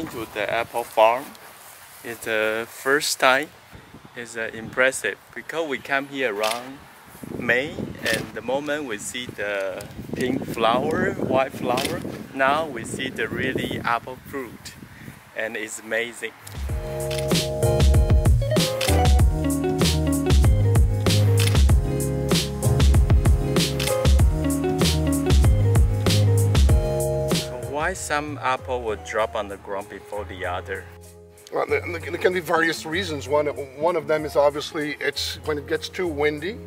coming to the apple farm. It's the first time. It's impressive because we come here around May, and the moment we see the pink flower, white flower, now we see the really apple fruit, and it's amazing. Why some apple will drop on the ground before the other? Well, there can be various reasons. One of them is obviously it's when it gets too windy.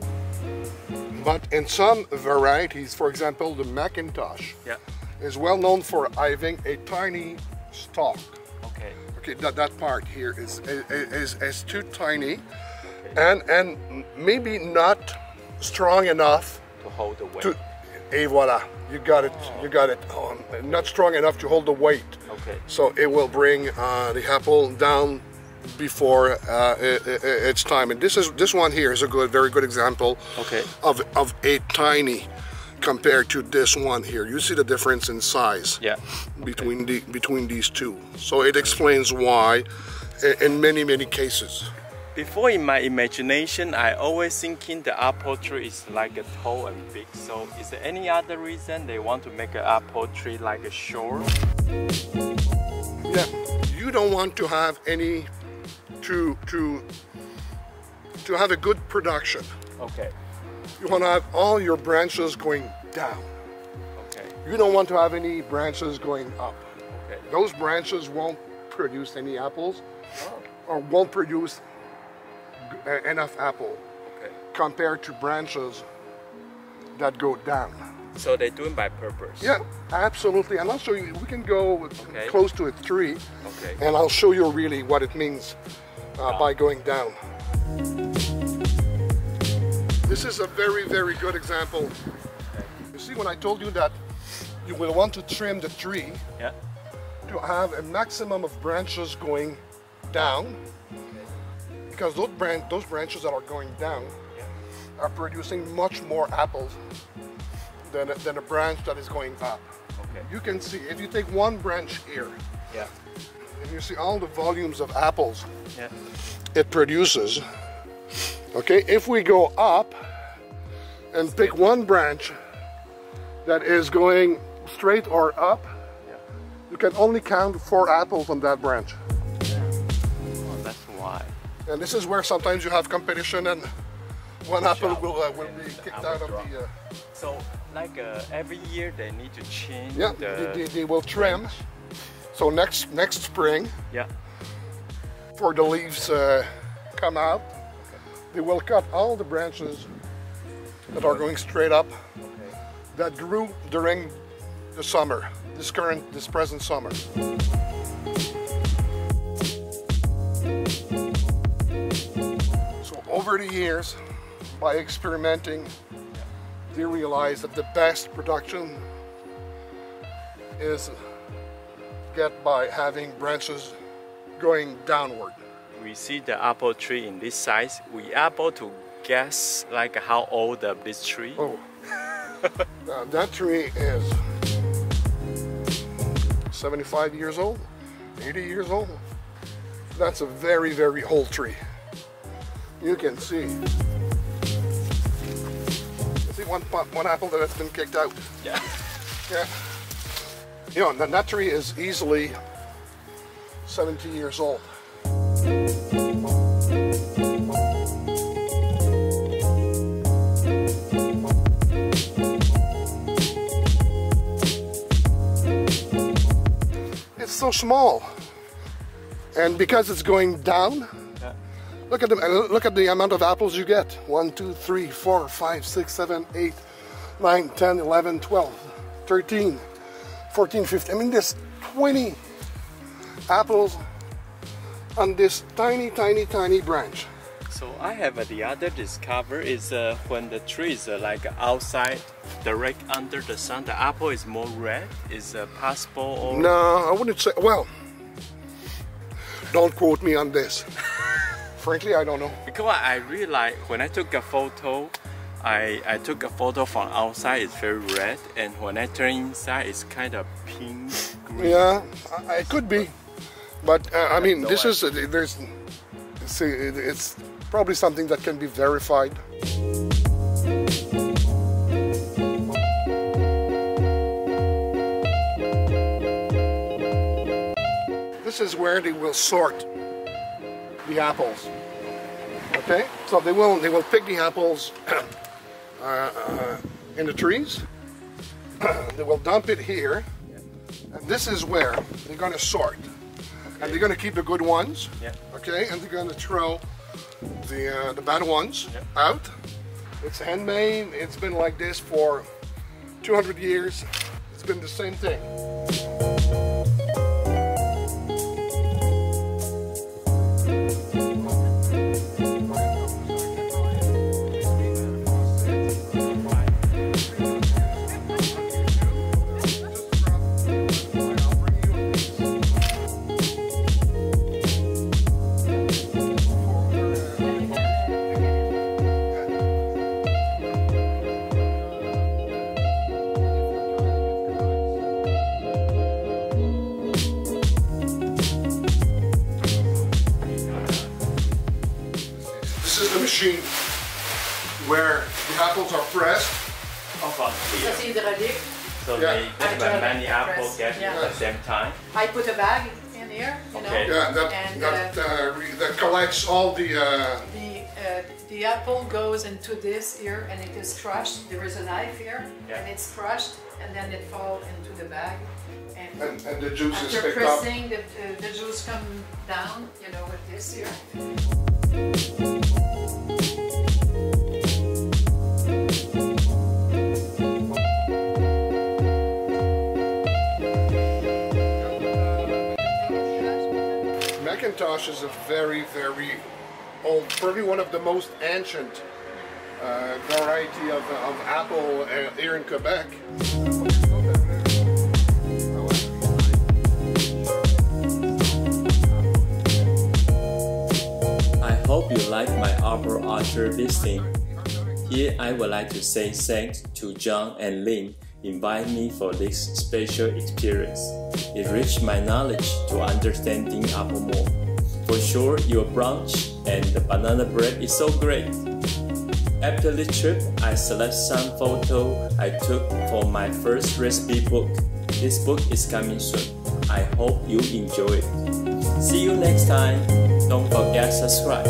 But in some varieties, for example, the Macintosh is well known for having a tiny stalk. Okay, that part here is too tiny, and maybe not strong enough to hold the weight. Et voila, you got it. You got it. Not strong enough to hold the weight. Okay. So it will bring the apple down before its time. And this one here is a very good example of a tiny compared to this one here. You see the difference in size between these two. So it explains why in many cases. Before, in my imagination, I always thinking the apple tree is like a tall and big. So is there any other reason they want to make an apple tree like a short? Yeah, you don't want to have any to have a good production. Okay. You want to have all your branches going down. Okay. You don't want to have any branches going up. Okay. Those branches won't produce any apples or won't produce enough apple compared to branches that go down. So they do it by purpose? Yeah, absolutely. And I'll show you, we can go close to a tree and I'll show you really what it means by going down. This is a very good example. You see, when I told you that you will want to trim the tree to have a maximum of branches going down, because those branches that are going down are producing much more apples than a branch that is going up. Okay. You can see, if you take one branch here, and you see all the volumes of apples it produces, okay, if we go up and pick one branch that is going straight or up, you can only count 4 apples on that branch. Oh, that's why. And this is where sometimes you have competition and one apple will be kicked out of the... So, like every year they need to change they will trim. So next spring, before the leaves come out, they will cut all the branches that are going straight up that grew during the summer, this present summer. Over the years, by experimenting, they realized that the best production is get by having branches going downward. We see the apple tree in this size. We are able to guess like how old of this tree. Oh, that tree is 75 years old, 80 years old. That's a very old tree. You can see. You see one apple that has been kicked out. Yeah. You know, that tree is easily 70 years old. It's so small, and because it's going down. Look at the amount of apples you get. 1, 2, 3, 4, 5, 6, 7, 8, 9, 10, 11, 12, 13, 14, 15. I mean, there's 20 apples on this tiny branch. So I have the other discover is when the tree is like outside, direct under the sun, the apple is more red. Is possible? Or... No, I wouldn't say. Well, don't quote me on this. Frankly, I don't know. Because I really like when I took a photo, I took a photo from outside, it's very red, and when I turn inside, it's kind of pink, green. Yeah, it could be. But I mean, this is it's probably something that can be verified. This is where they will sort the apples. Okay, so they will pick the apples in the trees. They will dump it here, and this is where they're going to sort. Okay. And they're going to keep the good ones. Yeah. Okay, and they're going to throw the bad ones out. It's handmade. It's been like this for 200 years. It's been the same thing. Machine where the apples are pressed. So they many apples get at the same time. I put a bag in here, you know. Yeah, that collects all the apple goes into this here and it is crushed. There is a knife here and it's crushed and then it falls into the bag. And the juice is picked up. After pressing, the juice comes down, you know, with this here. McIntosh is a very, very old, probably one of the most ancient variety of apple here in Quebec. I hope you like my arbor orchard visiting. Here I would like to say thanks to Jean and Lyne inviting me for this special experience. It enriched my knowledge to understanding apple more. For sure, your brunch and the banana bread is so great. After the trip, I select some photos I took for my first recipe book. This book is coming soon. I hope you enjoy it. See you next time. Don't forget to subscribe.